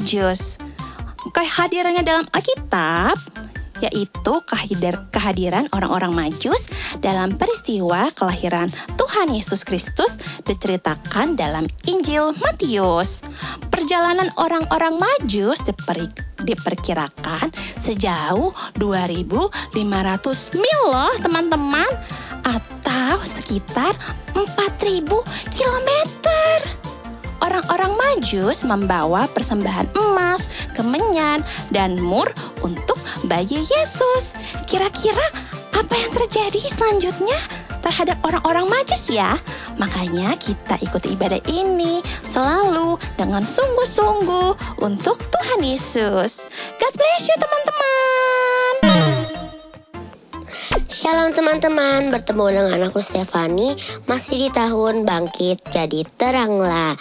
Majus. Kehadirannya dalam Alkitab yaitu kehadiran orang-orang Majus dalam peristiwa kelahiran Tuhan Yesus Kristus diceritakan dalam Injil Matius. Perjalanan orang-orang Majus diperkirakan sejauh 2.500 mil loh teman-teman, atau sekitar 4.000 kilometer. Orang-orang Majus membawa persembahan emas, kemenyan, dan mur untuk bayi Yesus. Kira-kira apa yang terjadi selanjutnya terhadap orang-orang Majus ya? Makanya kita ikuti ibadah ini selalu dengan sungguh-sungguh untuk Tuhan Yesus. God bless you teman-teman. Shalom teman-teman, bertemu dengan aku Stefani, masih di tahun bangkit jadi teranglah.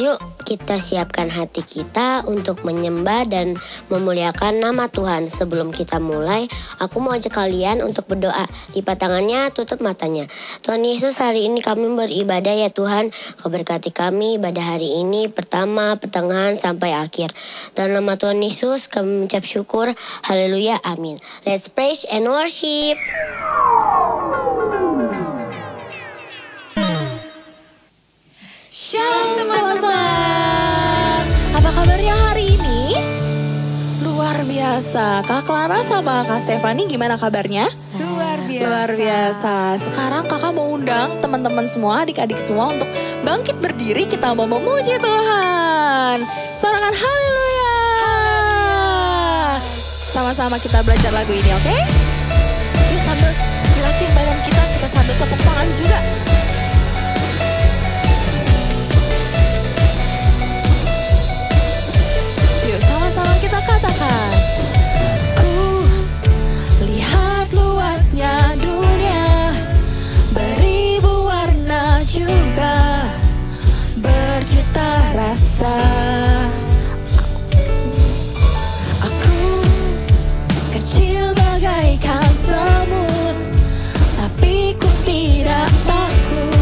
Yuk kita siapkan hati kita untuk menyembah dan memuliakan nama Tuhan. Sebelum kita mulai, aku mau ajak kalian untuk berdoa. Lipat tangannya, tutup matanya. Tuhan Yesus, hari ini kami beribadah ya Tuhan. Kau berkati kami ibadah hari ini, pertama, pertengahan, sampai akhir. Dalam nama Tuhan Yesus kami mengucap syukur. Haleluya, amin. Let's praise and worship. Shalom teman-teman, apa kabarnya hari ini? Luar biasa, Kak Clara sama Kak Stefani gimana kabarnya? Luar biasa. Luar biasa. Sekarang kakak mau undang teman-teman semua, adik-adik semua untuk bangkit berdiri, kita mau memuji Tuhan. Sorakan haleluya. Sama-sama kita belajar lagu ini, oke? Yuk sambil gerakin badan kita sambil tepuk tangan juga. Yuk sama-sama kita katakan. Ku lihat luasnya dunia, beribu warna juga berjuta rasa. Aku kecil bagaikan semut, tapi ku tidak takut.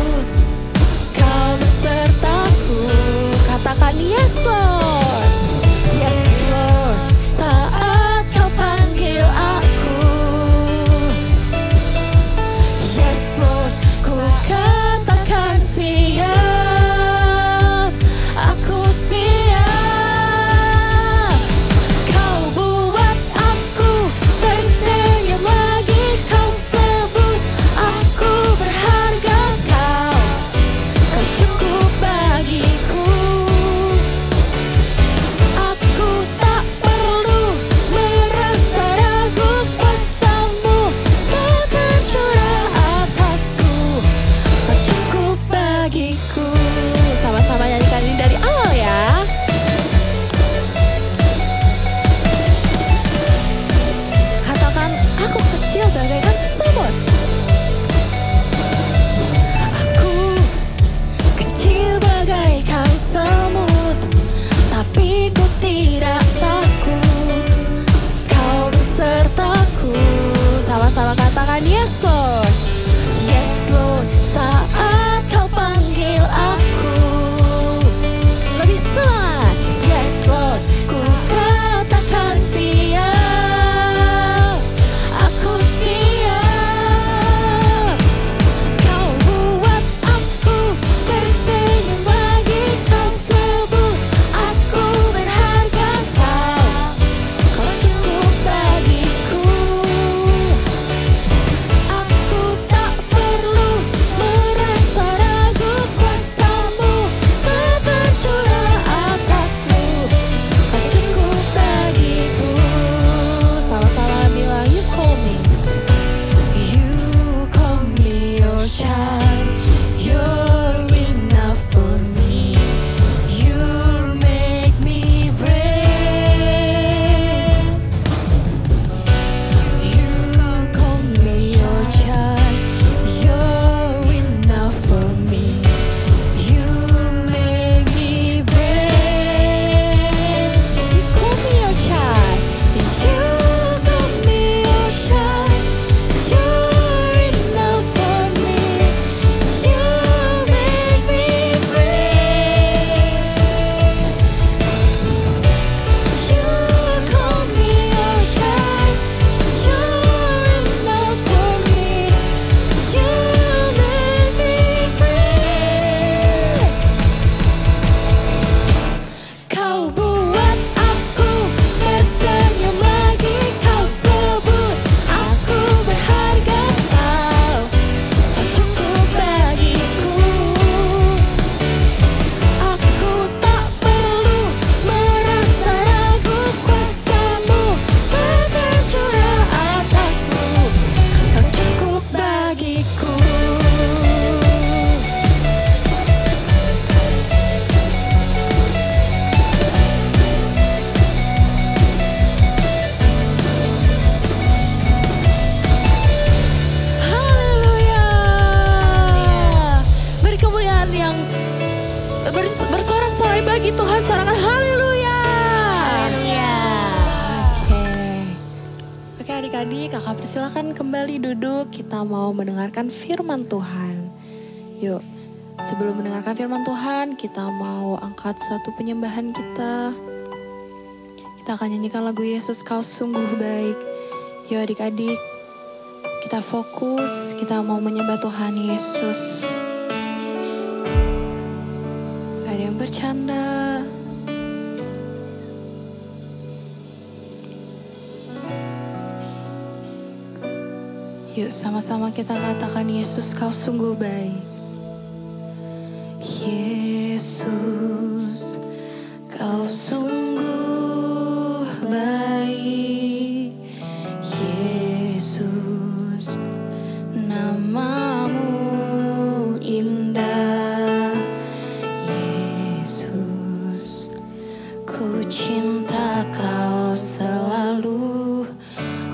kakak persilakan kembali duduk. Kita mau mendengarkan firman Tuhan. Yuk, sebelum mendengarkan firman Tuhan, kita mau angkat suatu penyembahan kita. Kita akan nyanyikan lagu Yesus Kau Sungguh Baik. Yuk adik-adik, kita fokus, kita mau menyembah Tuhan Yesus. Gak ada yang bercanda. Yuk sama-sama kita katakan Yesus Kau sungguh baik. Yesus Kau sungguh baik. Yesus namamu indah. Yesus ku cinta Kau selalu.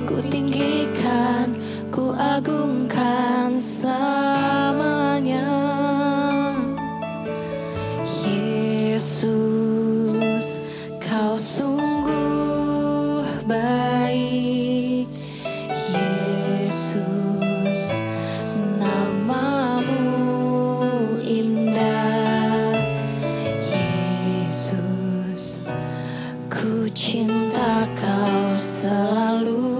Ku tinggikan, ku agungkan selamanya. Yesus, Kau sungguh baik. Yesus, namamu indah. Yesus, ku cinta Kau selalu.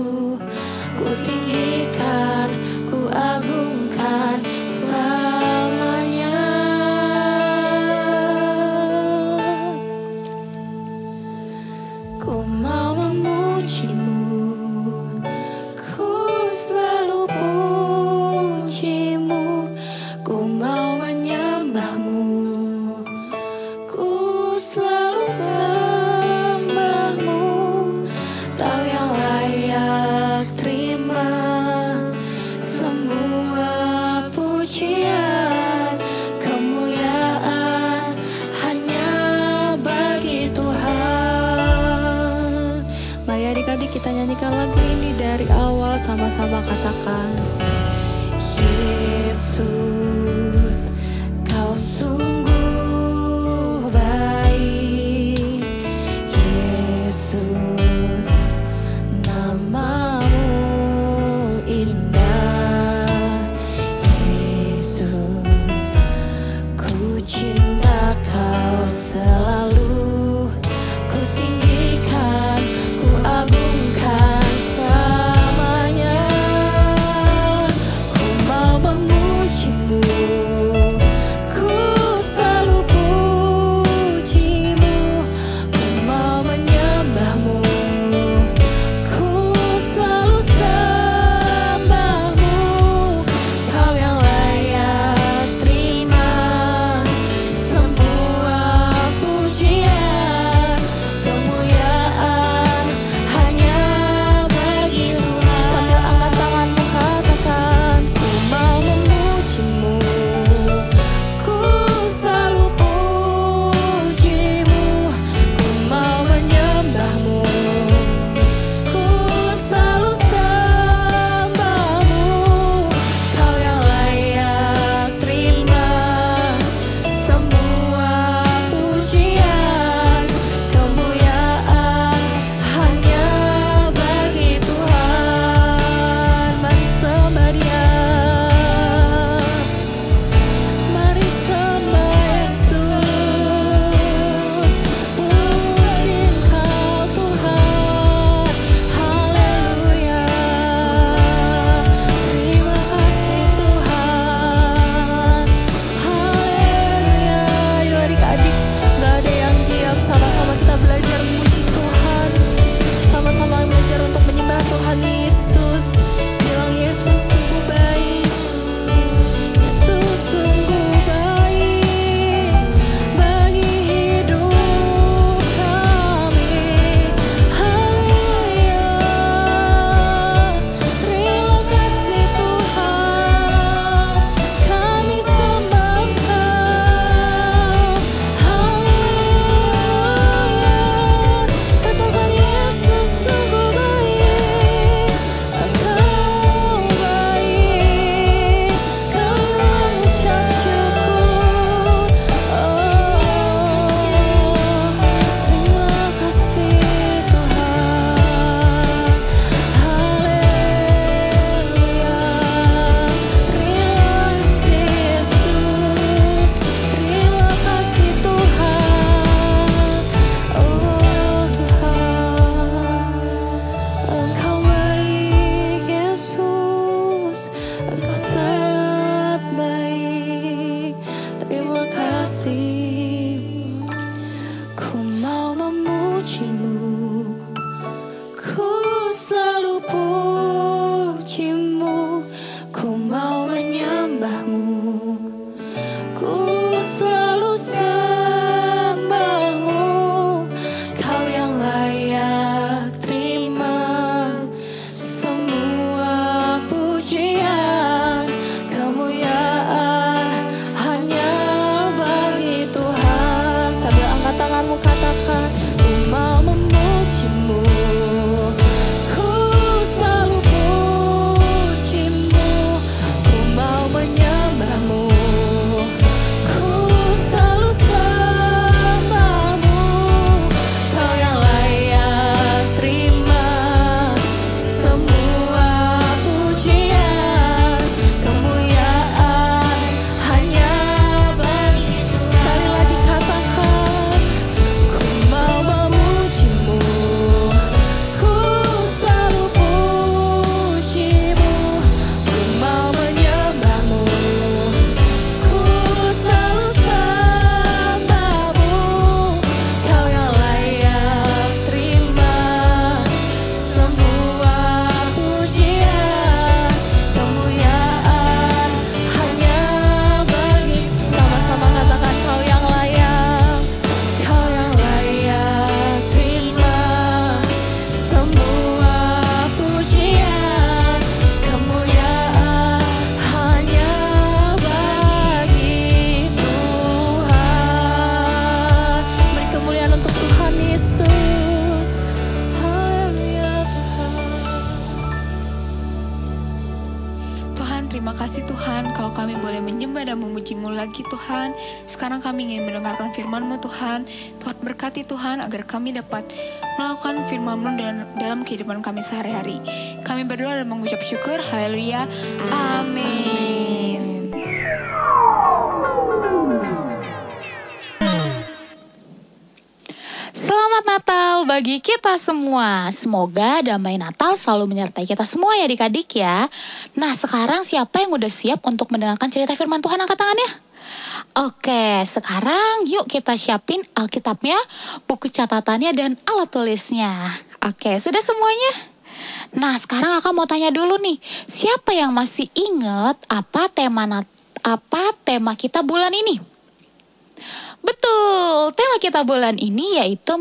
Ku tinggikan, ku agungkan selamanya. Ku mau memuji-Mu, ku selalu puji-Mu. Ku mau menyembah-Mu, ku selalu sembah-Mu. Kau yang layak terima semua pujian, kemuliaan hanya bagi Tuhan. Mari adik-adik kita nyanyikan lagu ini dari awal, sama-sama katakan Yesus Kau sungguh baik. Yesus namamu indah. Yesus ku cinta Kau selalu. Ku tinggikan, ku agungkan selamanya. Ku mau memuji-Mu, ku terima kasih Tuhan kalau kami boleh menyembah dan memuji-Mu lagi Tuhan. Sekarang kami ingin mendengarkan firman-Mu Tuhan. Tuhan berkati Tuhan agar kami dapat melakukan firman-Mu dalam kehidupan kami sehari-hari. Kami berdoa dan mengucap syukur. Haleluya. Amin. Selamat Natal bagi kita semua. Semoga damai Natal selalu menyertai kita semua ya adik-adik ya. Nah sekarang siapa yang udah siap untuk mendengarkan cerita firman Tuhan? Angkat tangannya. Oke, sekarang yuk kita siapin Alkitabnya, buku catatannya dan alat tulisnya. Oke, sudah semuanya? Nah sekarang Kakak mau tanya dulu nih, siapa yang masih ingat apa tema kita bulan ini? Betul, tema kita bulan ini yaitu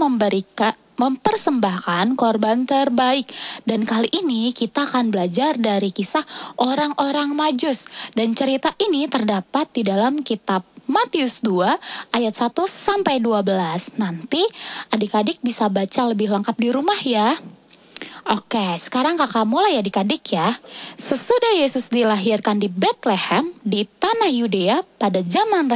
mempersembahkan korban terbaik. Dan kali ini kita akan belajar dari kisah orang-orang Majus. Dan cerita ini terdapat di dalam kitab Matius 2 ayat 1 sampai 12. Nanti adik-adik bisa baca lebih lengkap di rumah ya. Oke, sekarang kakak mulai ya adik-adik ya. Sesudah Yesus dilahirkan di Bethlehem di tanah Yudea pada zaman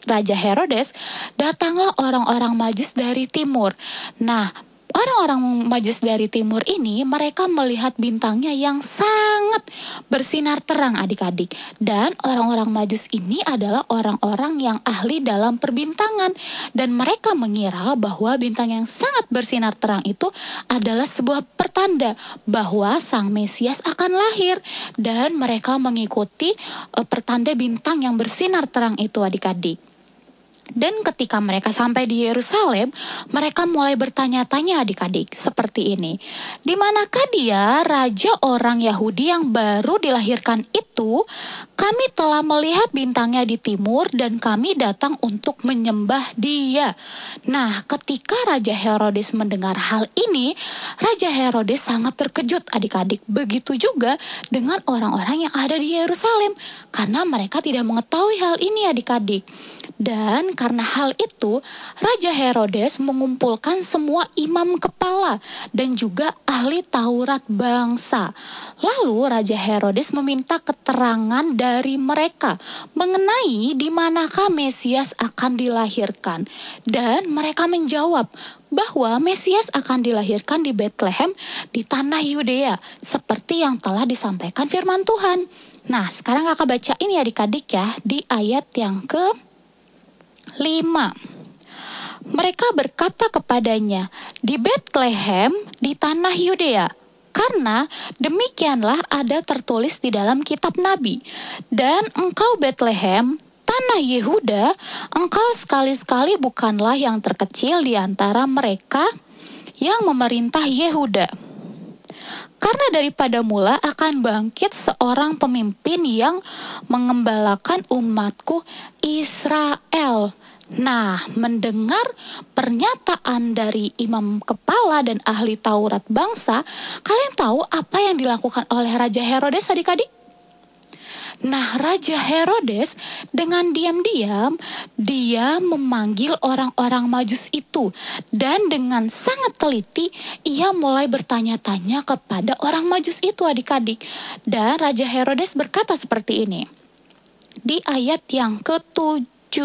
Raja Herodes, datanglah orang-orang Majus dari timur. Nah, orang-orang Majus dari timur ini mereka melihat bintangnya yang sangat bersinar terang adik-adik. Dan orang-orang Majus ini adalah orang-orang yang ahli dalam perbintangan. Dan mereka mengira bahwa bintang yang sangat bersinar terang itu adalah sebuah pertanda bahwa Sang Mesias akan lahir. Dan mereka mengikuti pertanda bintang yang bersinar terang itu adik-adik. Dan ketika mereka sampai di Yerusalem, mereka mulai bertanya-tanya adik-adik seperti ini. Di manakah dia, raja orang Yahudi yang baru dilahirkan itu? Kami telah melihat bintangnya di timur dan kami datang untuk menyembah dia. Nah, ketika Raja Herodes mendengar hal ini, Raja Herodes sangat terkejut adik-adik. Begitu juga dengan orang-orang yang ada di Yerusalem, karena mereka tidak mengetahui hal ini adik-adik. Dan karena hal itu, Raja Herodes mengumpulkan semua imam kepala dan juga ahli Taurat bangsa. Lalu Raja Herodes meminta keterangan dari mereka mengenai di manakah Mesias akan dilahirkan. Dan mereka menjawab bahwa Mesias akan dilahirkan di Bethlehem di tanah Yudea, seperti yang telah disampaikan firman Tuhan. Nah, sekarang kakak bacain ya adik-adik ya di ayat yang ke 5. Mereka berkata kepadanya, di Bethlehem di tanah Yudea, karena demikianlah ada tertulis di dalam kitab Nabi. Dan engkau Bethlehem, tanah Yehuda, engkau sekali-sekali bukanlah yang terkecil di antara mereka yang memerintah Yehuda. Karena daripada mula akan bangkit seorang pemimpin yang mengembalakan umatku Israel. Nah, mendengar pernyataan dari imam kepala dan ahli Taurat bangsa, kalian tahu apa yang dilakukan oleh Raja Herodes adik-adik? Nah, Raja Herodes dengan diam-diam dia memanggil orang-orang Majus itu. Dan dengan sangat teliti ia mulai bertanya-tanya kepada orang Majus itu adik-adik. Dan Raja Herodes berkata seperti ini. Di ayat yang ke-7.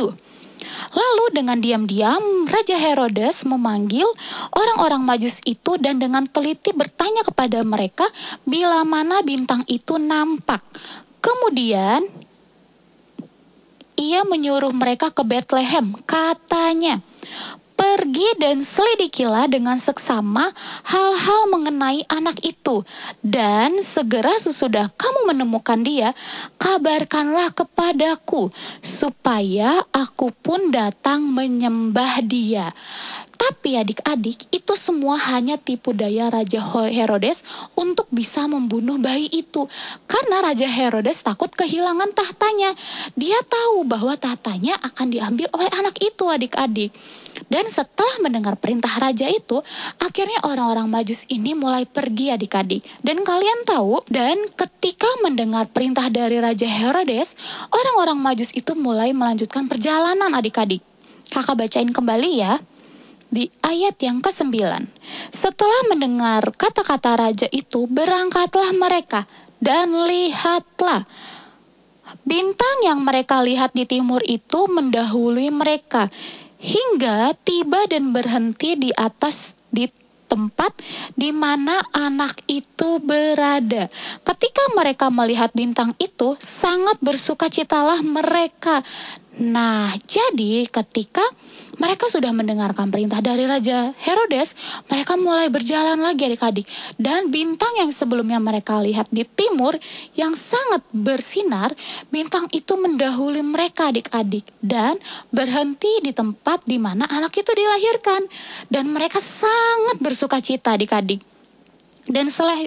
Lalu dengan diam-diam Raja Herodes memanggil orang-orang Majus itu dan dengan teliti bertanya kepada mereka bila mana bintang itu nampak. Kemudian ia menyuruh mereka ke Bethlehem, katanya, pergi dan selidikilah dengan seksama hal-hal mengenai anak itu. Dan segera sesudah kamu menemukan dia, kabarkanlah kepadaku, supaya aku pun datang menyembah dia. Tapi adik-adik, itu semua hanya tipu daya Raja Herodes untuk bisa membunuh bayi itu. Karena Raja Herodes takut kehilangan tahtanya. Dia tahu bahwa tahtanya akan diambil oleh anak itu adik-adik. Dan setelah mendengar perintah raja itu, akhirnya orang-orang Majus ini mulai pergi adik-adik. Dan kalian tahu, dan ketika mendengar perintah dari Raja Herodes, orang-orang Majus itu mulai melanjutkan perjalanan adik-adik. Kakak bacain kembali ya. Di ayat yang ke-9. Setelah mendengar kata-kata raja itu, berangkatlah mereka dan lihatlah Bintang yang mereka lihat di timur itu mendahului mereka hingga tiba dan berhenti di tempat di mana anak itu berada. Ketika mereka melihat bintang itu, sangat bersukacitalah mereka. Nah, jadi ketika mereka sudah mendengarkan perintah dari Raja Herodes, mereka mulai berjalan lagi adik-adik. Dan bintang yang sebelumnya mereka lihat di timur yang sangat bersinar, bintang itu mendahului mereka adik-adik. Dan berhenti di tempat di mana anak itu dilahirkan. Dan mereka sangat bersukacita adik-adik. Dan setelah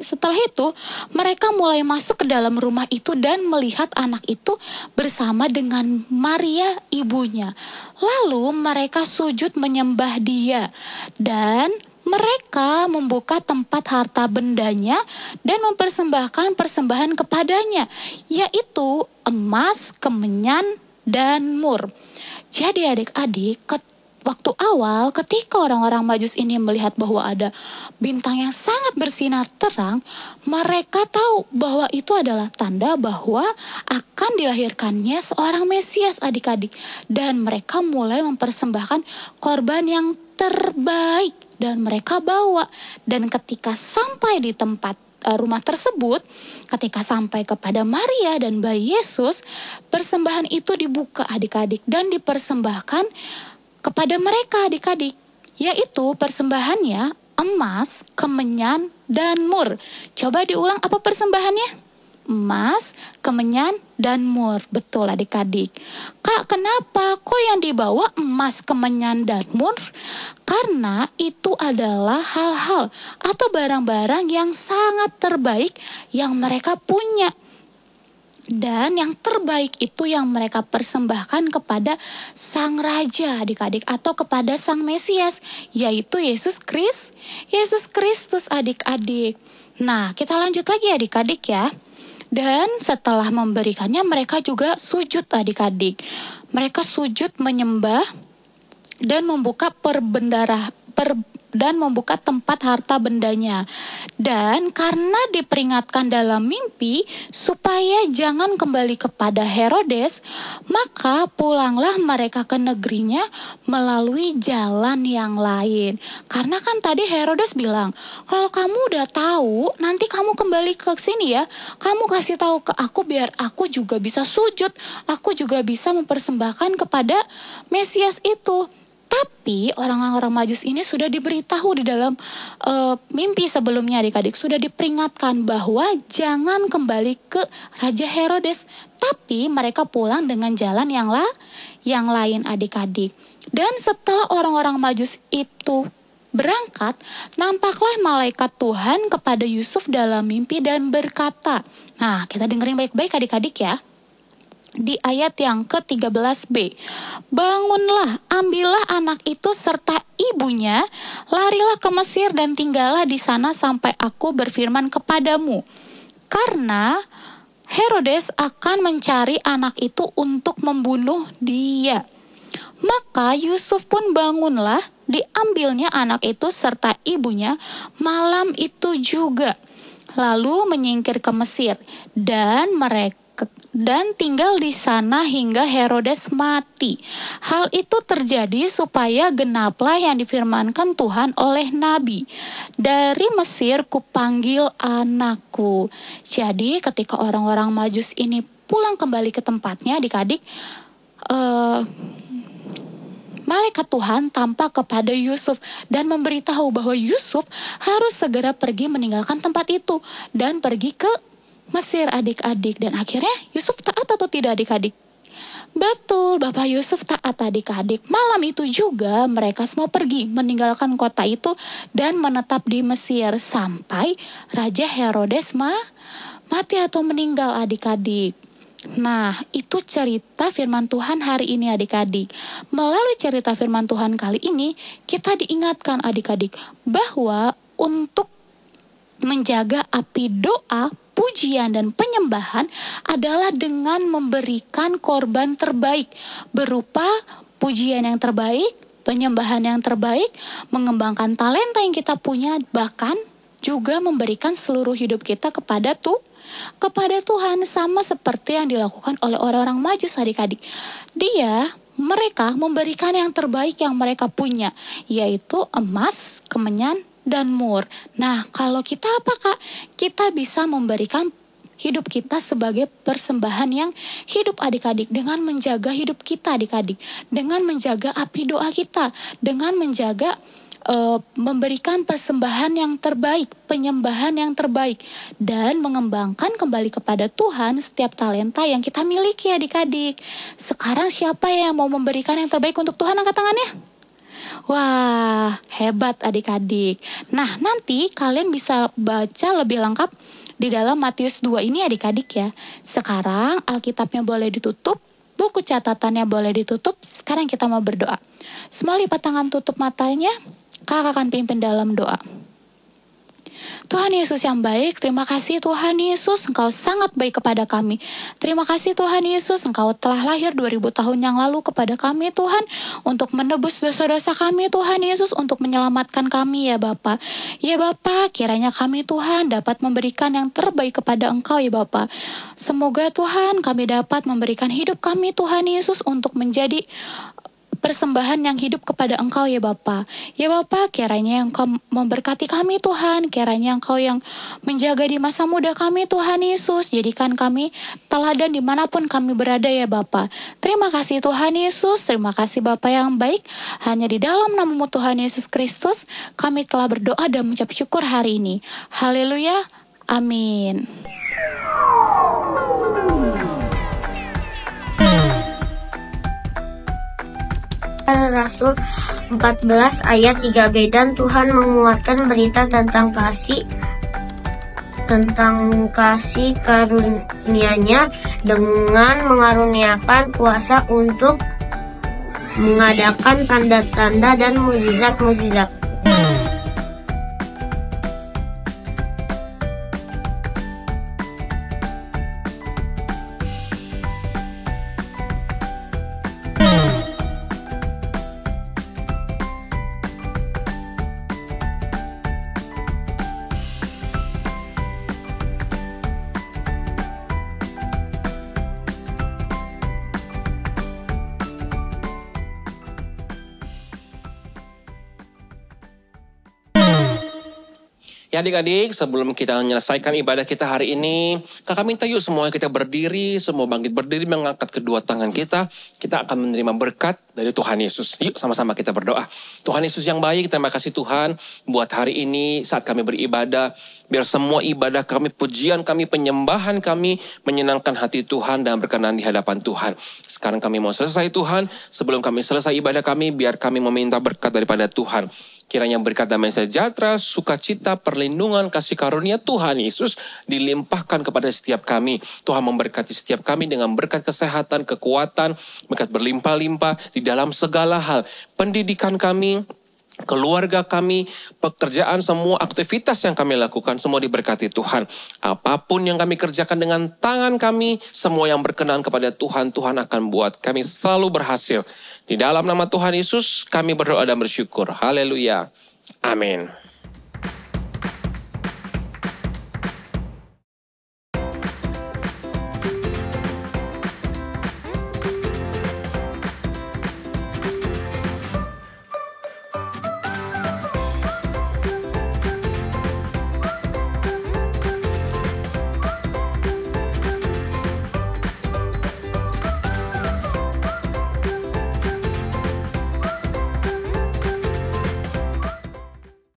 itu mereka mulai masuk ke dalam rumah itu dan melihat anak itu bersama dengan Maria ibunya. Lalu mereka sujud menyembah dia dan mereka membuka tempat harta bendanya dan mempersembahkan persembahan kepadanya, yaitu emas, kemenyan, dan mur. Jadi adik-adik, waktu awal ketika orang-orang Majus ini melihat bahwa ada bintang yang sangat bersinar terang, mereka tahu bahwa itu adalah tanda bahwa akan dilahirkannya seorang Mesias adik-adik. Dan mereka mulai mempersembahkan korban yang terbaik dan mereka bawa. Dan ketika sampai di tempat rumah tersebut, ketika sampai kepada Maria dan bayi Yesus, persembahan itu dibuka adik-adik dan dipersembahkan kepada mereka adik-adik, yaitu persembahannya emas, kemenyan, dan mur. Coba diulang apa persembahannya? Emas, kemenyan, dan mur. Betul adik-adik. Kak, kenapa kok yang dibawa emas, kemenyan, dan mur? Karena itu adalah hal-hal atau barang-barang yang sangat terbaik yang mereka punya. Dan yang terbaik itu yang mereka persembahkan kepada Sang Raja adik-adik atau kepada Sang Mesias, yaitu Yesus Kristus adik-adik. Nah, kita lanjut lagi adik-adik ya. Dan setelah memberikannya mereka juga sujud adik-adik. Mereka sujud menyembah dan membuka dan membuka tempat harta bendanya. Dan karena diperingatkan dalam mimpi supaya jangan kembali kepada Herodes, maka pulanglah mereka ke negerinya melalui jalan yang lain. Karena kan tadi Herodes bilang, kalau kamu udah tahu, nanti kamu kembali ke sini ya. Kamu kasih tahu ke aku biar aku juga bisa sujud. Aku juga bisa mempersembahkan kepada Mesias itu. Tapi orang-orang Majus ini sudah diberitahu di dalam mimpi sebelumnya adik-adik. Sudah diperingatkan bahwa jangan kembali ke Raja Herodes. Tapi mereka pulang dengan jalan yang lain adik-adik. Dan setelah orang-orang Majus itu berangkat, nampaklah malaikat Tuhan kepada Yusuf dalam mimpi dan berkata. Nah, kita dengerin baik-baik adik-adik ya. Di ayat yang ke-13b, bangunlah, ambillah anak itu serta ibunya, larilah ke Mesir dan tinggallah di sana sampai aku berfirman kepadamu. Karena Herodes akan mencari anak itu untuk membunuh dia. Maka Yusuf pun bangunlah, diambilnya anak itu serta ibunya malam itu juga, lalu menyingkir ke Mesir dan tinggal di sana hingga Herodes mati. Hal itu terjadi supaya genaplah yang difirmankan Tuhan oleh Nabi. Dari Mesir kupanggil anakku. Jadi ketika orang-orang Majus ini pulang kembali ke tempatnya adik-adik, malaikat Tuhan tampak kepada Yusuf dan memberitahu bahwa Yusuf harus segera pergi meninggalkan tempat itu dan pergi ke Mesir adik-adik. Dan akhirnya Yusuf taat atau tidak adik-adik? Betul, Bapak Yusuf taat adik-adik. Malam itu juga mereka semua pergi meninggalkan kota itu dan menetap di Mesir sampai Raja Herodes mati atau meninggal adik-adik. Nah, itu cerita firman Tuhan hari ini adik-adik. Melalui cerita firman Tuhan kali ini, kita diingatkan adik-adik bahwa untuk menjaga api doa, pujian dan penyembahan adalah dengan memberikan korban terbaik berupa pujian yang terbaik, penyembahan yang terbaik, mengembangkan talenta yang kita punya, bahkan juga memberikan seluruh hidup kita kepada kepada Tuhan sama seperti yang dilakukan oleh orang-orang Majus adik-adik. Mereka memberikan yang terbaik yang mereka punya, yaitu emas, kemenyan, dan mur. Nah, kalau kita apa Kak? Kita bisa memberikan hidup kita sebagai persembahan yang hidup adik-adik, dengan menjaga hidup kita adik-adik, dengan menjaga api doa kita, dengan menjaga memberikan persembahan yang terbaik, penyembahan yang terbaik, dan mengembangkan kembali kepada Tuhan setiap talenta yang kita miliki adik-adik. Sekarang siapa yang mau memberikan yang terbaik untuk Tuhan? Angkat tangannya. Wah, hebat adik-adik. Nah, nanti kalian bisa baca lebih lengkap di dalam Matius 2 ini adik-adik ya. Sekarang Alkitabnya boleh ditutup, buku catatannya boleh ditutup. Sekarang kita mau berdoa. Semua lipat tangan, tutup matanya. Kakak akan pimpin dalam doa. Tuhan Yesus yang baik, terima kasih Tuhan Yesus, Engkau sangat baik kepada kami. Terima kasih Tuhan Yesus, Engkau telah lahir 2000 tahun yang lalu kepada kami Tuhan, untuk menebus dosa-dosa kami Tuhan Yesus, untuk menyelamatkan kami ya Bapa. Ya Bapa, kiranya kami Tuhan dapat memberikan yang terbaik kepada Engkau ya Bapa. Semoga Tuhan kami dapat memberikan hidup kami Tuhan Yesus untuk menjadi persembahan yang hidup kepada Engkau ya Bapa. Ya Bapa, kiranya Engkau memberkati kami Tuhan, kiranya Engkau yang menjaga di masa muda kami Tuhan Yesus. Jadikan kami teladan dimanapun kami berada ya Bapa. Terima kasih Tuhan Yesus, terima kasih Bapa yang baik. Hanya di dalam nama-Mu Tuhan Yesus Kristus kami telah berdoa dan mengucap syukur hari ini. Haleluya, amin. Rasul 14 ayat 3b, dan Tuhan menguatkan berita tentang kasih karunia-Nya dengan mengaruniakan kuasa untuk mengadakan tanda-tanda dan mukjizat-mukjizat. Ya adik-adik, sebelum kita menyelesaikan ibadah kita hari ini, kakak minta yuk semua kita berdiri, semua bangkit berdiri, mengangkat kedua tangan kita akan menerima berkat dari Tuhan Yesus. Yuk sama-sama kita berdoa. Tuhan Yesus yang baik, terima kasih Tuhan buat hari ini saat kami beribadah, biar semua ibadah kami, pujian kami, penyembahan kami menyenangkan hati Tuhan dan berkenan di hadapan Tuhan. Sekarang kami mau selesai Tuhan, sebelum kami selesai ibadah kami, biar kami meminta berkat daripada Tuhan. Kiranya berkat damai sejahtera, sukacita, perlindungan, kasih karunia Tuhan Yesus dilimpahkan kepada setiap kami. Tuhan memberkati setiap kami dengan berkat kesehatan, kekuatan, berkat berlimpah-limpah di dalam segala hal. Pendidikan kami, keluarga kami, pekerjaan, semua aktivitas yang kami lakukan, semua diberkati Tuhan. Apapun yang kami kerjakan dengan tangan kami, semua yang berkenan kepada Tuhan, Tuhan akan buat kami selalu berhasil. Di dalam nama Tuhan Yesus, kami berdoa dan bersyukur. Haleluya. Amin.